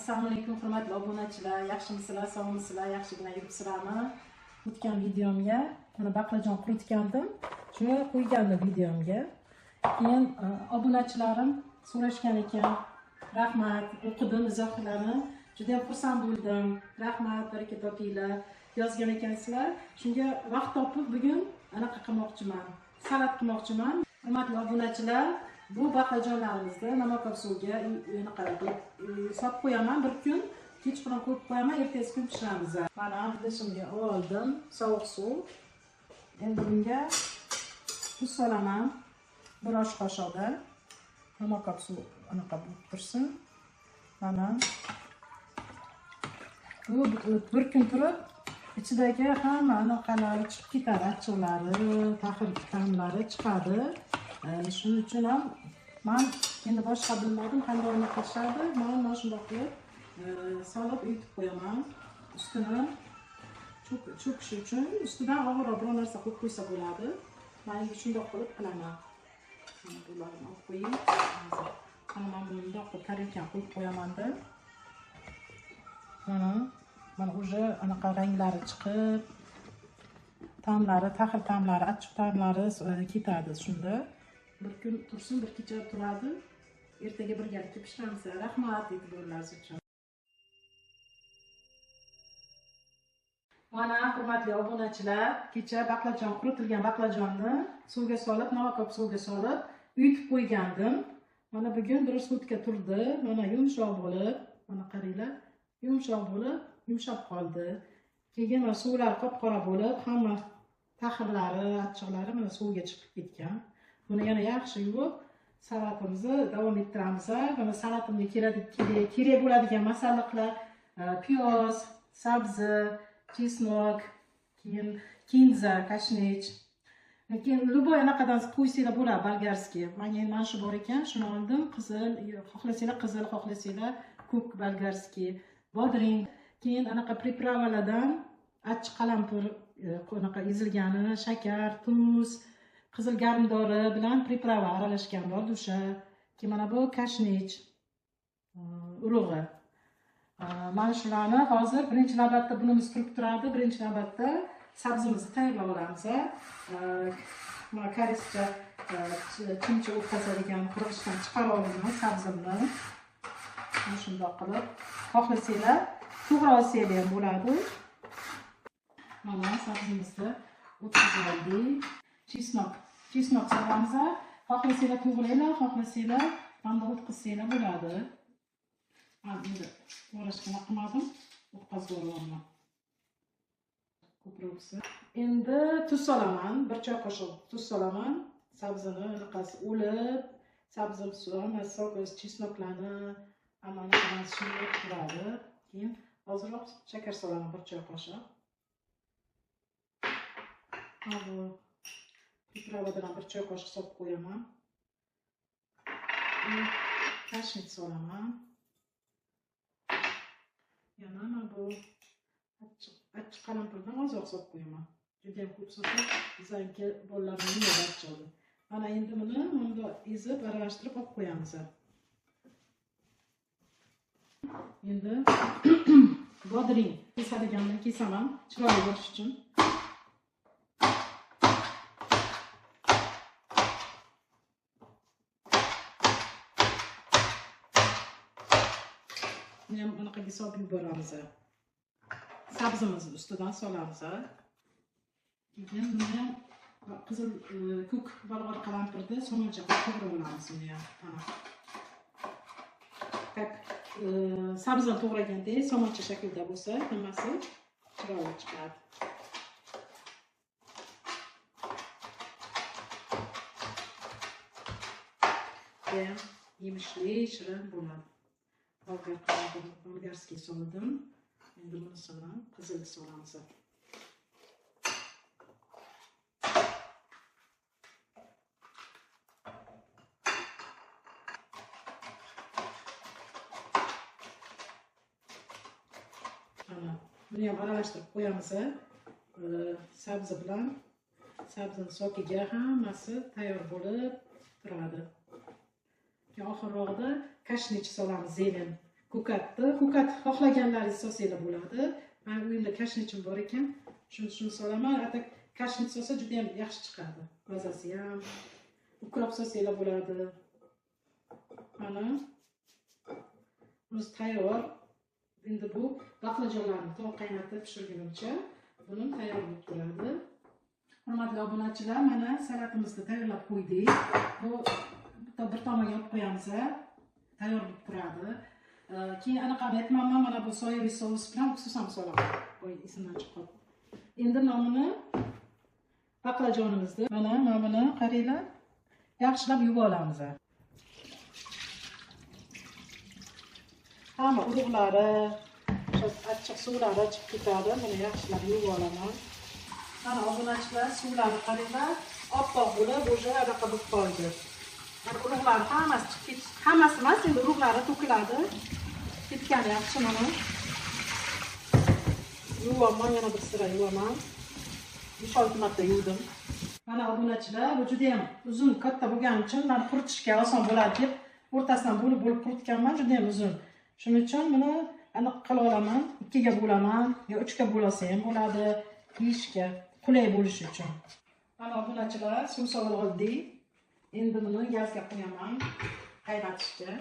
Assalomu alaykum hurmatli obunachilar, yaxshimisizlar, sog'misizlar, yaxshigina yuribsizlarmi? O'tgan videomga mana baqlajon quritgandim. Shuni qo'ygandim videomga. Keyin obunachilarim so'rashgan ekan. Rahmat, o'qidim izohlarini. Juda ham xursand bo'ldim. Rahmat, baraka topinglar. Yozgan ekansizlar. Shunga vaqt topib bugun anaqa qilmoqchiman. Salat qilmoqchiman. Hurmatli obunachilar, bu baqlajonlarimizni namakob suvga solib qo'yaman bir kun, kechqurun qo'yib qo'yaman, ertasi kun pishiramiz. Mana idishimga oldim sovuq suv. Endi bunga tuz solaman. Bir osh qoshiqda namakob suv anaqa bo'lib tursin. Mana bu bir kun turib ichidagi hamma anaqalari chiqib ketadi, achchiqlari, taxir ta'mlari chiqadi. Shuning uchun ham men endi boshqa bilmadim qanday qilishadi. Men mana shunday qilib solib uyutib qo'yaman. Ustini cho'kishi uchun ustidan og'irroq biror narsa qo'yib qo'ysa bo'ladi. Men endi shunday qilib qilaman. Bularni olib qo'ying. Mana men bunday qilib tarelkaga qo'yib qo'yaman-da. Mana уже anaqa ranglari chiqib, ta'mlari, taxir ta'mlari, achchiq ta'mlari ketadi shunda. Bir kun tursin, bir kecha turadi. Ertaga birgalikda pishiramiz. Rahmat e'tiborlaringiz uchun. Mana hurmatli obunachilar, kecha baqlajon quritilgan baqlajonni suvga solib, namakob suvga solib, uyutib qo'ygandim. Mana bugun bir sutka turdi. Mana yumshoq bo'lib, mana qaranglar, yumshoq bo'lib, yumshab qoldi. Keyin mana suvlar qop-qora bo'lib, hamma taxirlari, achchiqlari mana suvga chiqib ketgan. Buni yana yaxshi yuvib, salatimizni davom ettiramiz. Mana salatimga kerak bo'ladigan masalliqlar: piyoz, sabzi, chesnok, keyin kinza, kashnich. Lekin любой anaqadan qo'ysanglar bo'ladi, bolgarskiy. Mana shu bor ekan, shuni oldim. Qizil, xohlasanglar qizil, xohlasanglar ko'k bolgarskiy, bodring. Keyin anaqa pripravalardan achchiq qalampir, anaqa ezilgani, shakar, tuz, qizil garmdori bilan priprava aralashgan bor o'sha. Keyin mana bu kashnich, urug'i. Mana shularni hozir birinchi navbatda bunimiz turib turadi. Birinchi navbatda sabzimizni tayyorlab olamiz. Mana karischa chimcha o'tkazadigan qirg'ichdan chiqarib olaman sabzimni. Mana shunday qilib, xohlasanglar to'g'ri olsanglar ham bo'ladi. Mana sabzimizni o'tkazib oldik. Chesnok solamiz. Xohlasanglar to'g'raylar, xohlasanglar banda o'tkazsanglar bo'ladi. Men endi to'g'rashga qilmadim, o'tkazib olaman. Ko'proqsi. Endi tuz solaman, bir choy qoshiq tuz solaman. Sabzini anaqasi o'lib, sabzi so'z, chesnoklarni hammani shunday turadi. Keyin ozroq shakar solaman, bir choy qoshiq. Bu pripravadan bir choy qoshiq solib qo'yaman. Kashnich solaman. Yana mana bu achchiq qalampirdan ozroq solib qo'yaman. Juda ham ko'p solsam, bizanki bolalarning yeydi achchiqni. Mana endi buni bunda ezib, aralashtirib olib qo'yamiz. Endi bodring kesadigandan kesaman, chiroyli bo'lish uchun. Buni ham anaqaga solib yuboramiz. Sabzimizni ustidan solamiz. Keyin buni ham qizil ko'k bolg'or qalampirni so'ngacha qilib olamiz buni ham. Tak sabzini to'g'raganda so'ngacha shaklda bo'lsa, hammasi chiroyli chiqadi. Ham yemishli, shirin bo'ladi. Bolgarskiy soldim. Endi bunisini qizil solamiz. Mana buni ham aralashtirib qo'yamiz. Sabzi bilan sabzini sokiga hammasi tayyor bo'lib turadi. Oxirroqda kashnich solamiz, zelen. ko'katni. Ko'kat xohlaganlaringiz solsanglar bo'ladi. Men uyimda kashnechim bor ekan, shuni solaman. Atak kashnech solsa juda ham yaxshi chiqadi. Mazasi ham. Ukrop solsanglar bo'ladi. Mana bunisi tayyor. Endi bu baqlajonlarni to'g'ri qaynatib pishirgunimcha buni tayyor bo'lib turadi. Hurmatli obunachilar, mana salatimizni tayyorlab qo'ydik. Bu bitta bir tomonga olib qo'yamiz, tayyor bo'lib turadi. Keyin anaqani aytmanman, mana bu soyaviy sous bilan уксус ham solaman. Qo'y, esimdan chiqib qoldi. Endi nomini baqlajonimizni, mana nomini qaranglar, yaxshilab yuvib olamiz. Hamma urug'lari, achchiq suvlari chiqib ketadi. Buni yaxshilab yuvib olaman. Mana obunachilar, suvlari qaranglar, oppoq bo'lib, o'sha anaqa bo'lib qoldi. Urug'lari hammasi chiqib ketdi. Hammasi emas, endi urug'lari to'kiladi. Ketgani yaxshi mana. Yuvaman, yana bir sira yuvaman. 5-6 marta yuvdim. Mana obunachilar, bu juda ham uzun, katta bo'lgani uchun men quritishga oson bo'ladi deb o'rtasidan bo'lib quritganman, juda ham uzun. Shuning uchun buni aniq qilib olaman, 2 ga bo'laman, yo 3 ga bo'lsa ham bo'ladi, yeyishga qulay bo'lishi uchun. Mana obunachilar, suv solib oldik. Endi buni gazga qo'yaman, qaynatishga.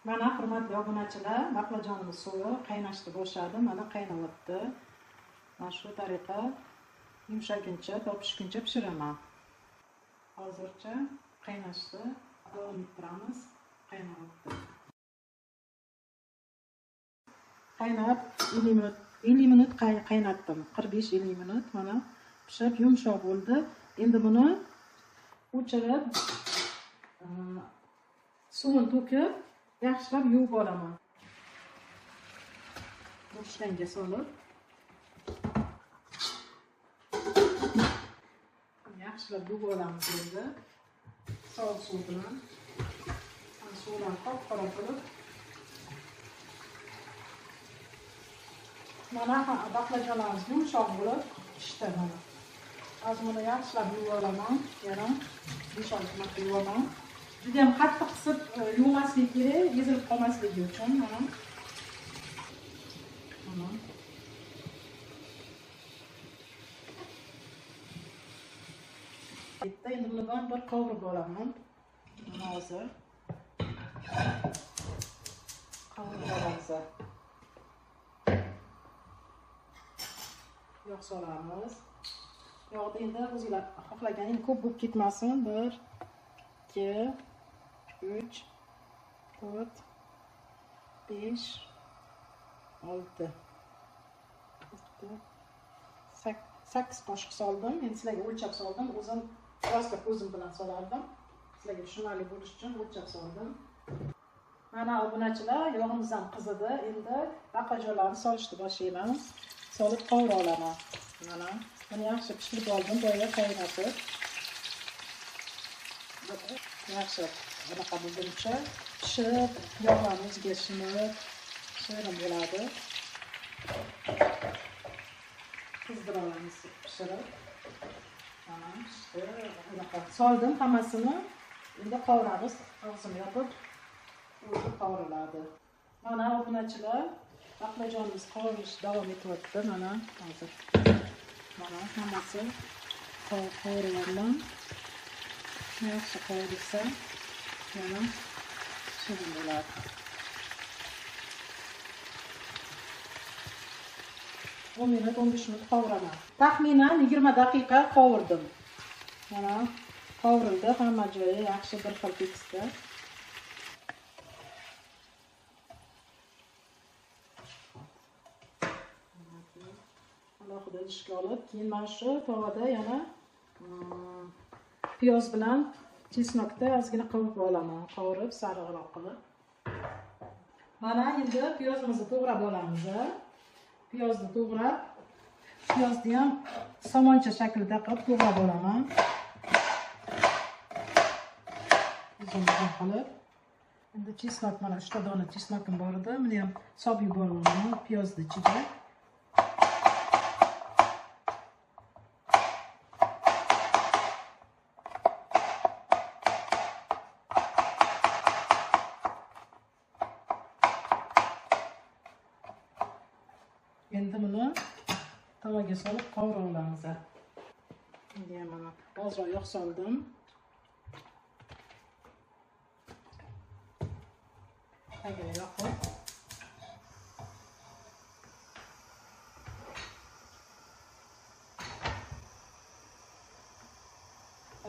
Mana hurmatli obunachilar, baqlajonimiz suvi qaynashni boshladi. Mana qaynayapti. Mana shu tariqa yumshaguncha, pishguncha pishiraman. Hozircha qaynashni davom ettiramiz. Qaynayapti. Qaynab 50 minut qaynatdim. 45-50 minut mana pishib yumshoq bo'ldi. Endi buni o'chirib suvini to'kib yaxshilab yuvib olaman. Boshlangiga solib yaxshilab yuvib olamiz endi. Sovuq suv bilan. Suvdan qop-qora qilib. Mana baqlajonlarimiz yumshoq bo'lib pishdi mana. Hozir buni yaxshilab yuvib olaman. Yana 5-6 marta yuvaman. Juda ham qattiq qisib yuvmaslik kerak, ezilib qolmasligi uchun mana. Mana. Endi buni bir qovurib olaman. Mana hozir qovurib olamiz. Yog' solamiz. Yog'ni endi o'zingizlar xohlaganingiz ko'p bo'lib ketmasin. 1 2 3 4 5 6 8 qoshiq soldim. Endi sizlarga o'lchab soldim. O'zim rosa ko'zim bilan solardim. Sizlarga tushunarli bo'lish uchun o'lchab soldim. Mana obunachilar, yog'imiz ham qizidi. Endi baqlajonlarni solishni boshlaymiz. Solib qovura olaman. Mana buni yaxshi pishirib oldim, boya qaynatib. Yaxshi bunaqa bo'lguncha pishib, yog'larni o'ziga shinib, shirin bo'ladi. Qizdira olamiz pishirib. Mana pishdi. Bunaqa soldim hammasini. Endi qovuramiz. Og'zini yopib, o'zi qovuriladi. Mana obunachilar, baqlajonimiz qovurish davom etyapti. Mana hozir. Mana hammasi qovuryapman. Yaxshi qovurilsa, yana shirin bo'ladi. o'n minut, 15 minut qovuraman. Taxminan 20 daqiqa qovurdim. Mana qovurildi, hamma joyi yaxshi bir xil tekisda. Alohida idishga olib, keyin mana shu tovada yana piyoz bilan chesnokda ozgina qovurib olaman. Qovurib, sariqroq qilib. Mana endi piyozimizni to'g'rab olamiz. Piyozni to'g'rab, piyozni ham somoncha shaklida qilib to'g'rab olaman. Uzun qilib. Endi chesnok, mana 3 ta dona chesnokim bor edi. Buni ham solib yuboraman piyozni ichiga. tavaga solib qovura olamiz. Endi ham mana ozroq yog' soldim. Tagiga yoqib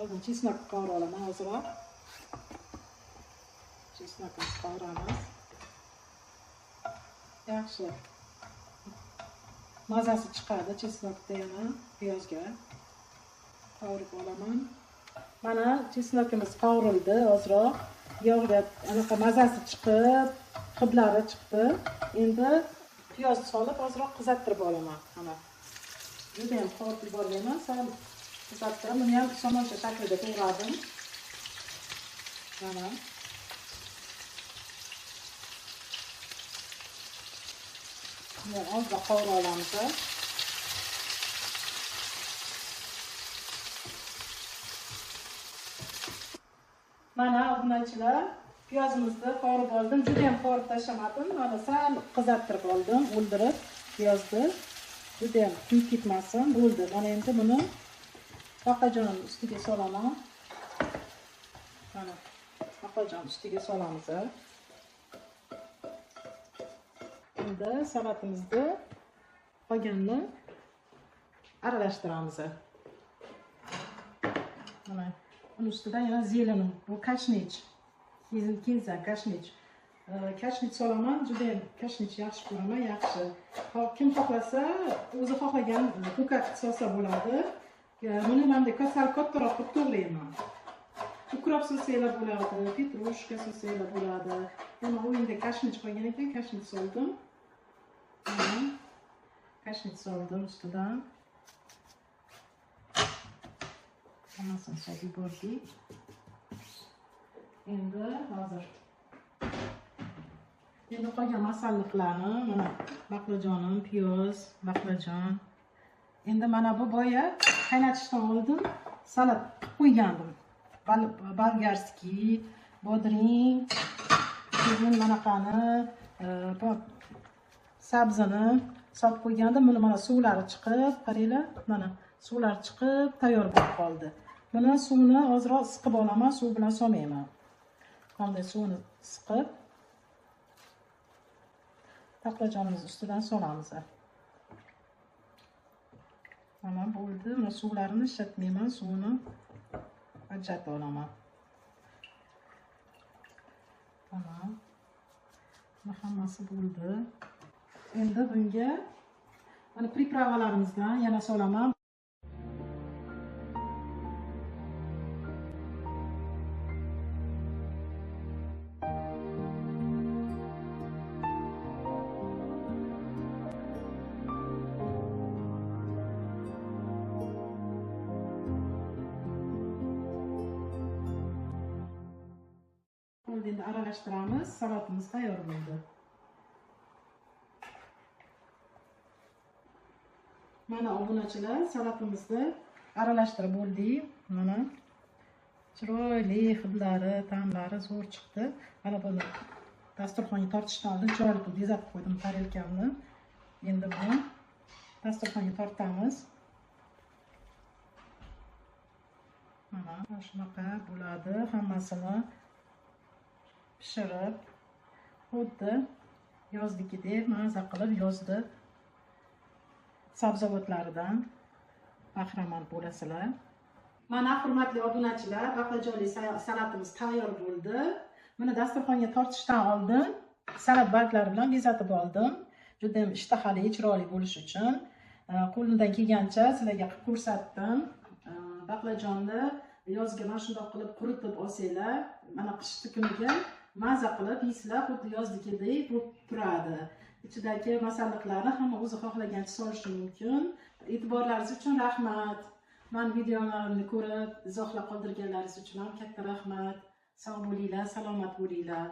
oldin chesnak qovura olaman ozroq. Chesnakni qovuramiz. Yaxshi mazasi chiqadi chesnakda, yana piyozga qovurib olaman. Mana chesnakimiz qovurildi, ozroq yog'ga anaqa mazasi chiqib, hidlari chiqdi. Endi piyozni solib ozroq qizartirib olaman. Mana juda ham qovurib yubormayman, sal qizartirib, buni ham somoncha shaklida to'g'radim. Mana ozroq qovura olamiz. Mana obunachilar, piyozimizni qovurib oldim. Juda ham qovurib tashlamadim. Mana sal qizartirib oldim, o'ldirib piyozni. Juda ham kuyib ketmasin, bo'ldi. Mana endi buni baqlajon ustiga solaman. Mana baqlajon ustiga solamiz. Endi salatimizni qolganini aralashtiramiz. Mana bunun ustidan yana zeleni, bu kashnich. Kenza kashnich. Kashnich solaman, juda ham kashnich yaxshi ko'raman, yaxshi. Kim xohlasa, o'zi xohlagan ko'kat solsa bo'ladi. Buni menda sal kattaroq qilib to'g'rayman. Ukrop solsanglar bo'ladi, petrushka solsanglar bo'ladi. Mana o'yinda kashnich qolgan ekan, kashnich soldim. Kashnich soldim ustidan. Hammasini solib yubordik. Endi hozir qolgan masalliqlarni, mana baqlajonim, piyoz, baqlajon. Endi mana bu boya qaynatishdan oldin salat qilib qo'ygandim. Bolgarskiy, bodring, keyin manaqani, sabzini solib qo'ygandim. Buni mana suvlari chiqib, qaranglar, mana suvlari chiqib tayyor bo'lib qoldi. Buni suvni ozroq siqib olaman, suv bilan solmayman. Qanday suvni siqib baqlajonimiz ustidan solamiz. Mana bo'ldi. Mana suvlarini ishlatmayman, suvni ajratib olaman. Mana hammasi bo'ldi. Endi bunga mana pripravalarimizdan yana solaman. Endi aralashtiramiz. Salatimiz tayyor bo'ldi. Mana obunachilar, salatimizni aralashtirib bo'ldik. Mana chiroyli hidlari, ta'mlari zo'r chiqdi. Mana buni dasturxonga tortishdan oldin chiroyli qilib bezatib qo'ydim tarelkamni. Endi buni dasturxonga tortamiz. Mana shunaqa bo'ladi. Hammasini pishirib, xuddi yozdikidek maza qilib yozdi sabzavotlaridan bahramand bo'lasizlar. Mana hurmatli obunachilar, baqlajonli salatimiz tayyor bo'ldi. Buni dasturxonga tortishdan oldin salat barglari bilan bezatib oldim. Juda ham ishtahali, chiroyli bo'lish uchun qo'limdan kelgancha sizlarga qilib ko'rsatdim. Baqlajonni yozga mana shunday qilib quritib olsanglar, mana qishki kuniga maza qilib yeysizlar, xuddi yozdikidek bo'lib turadi. Ichidagi masalliqlarni hamma o'zi xohlagancha solishi mumkin. E'tiborlaringiz uchun rahmat. Men videolarimni ko'rib izohlar qoldirganlaringiz uchun ham katta rahmat. Sog' bo'linglar, salomat bo'linglar.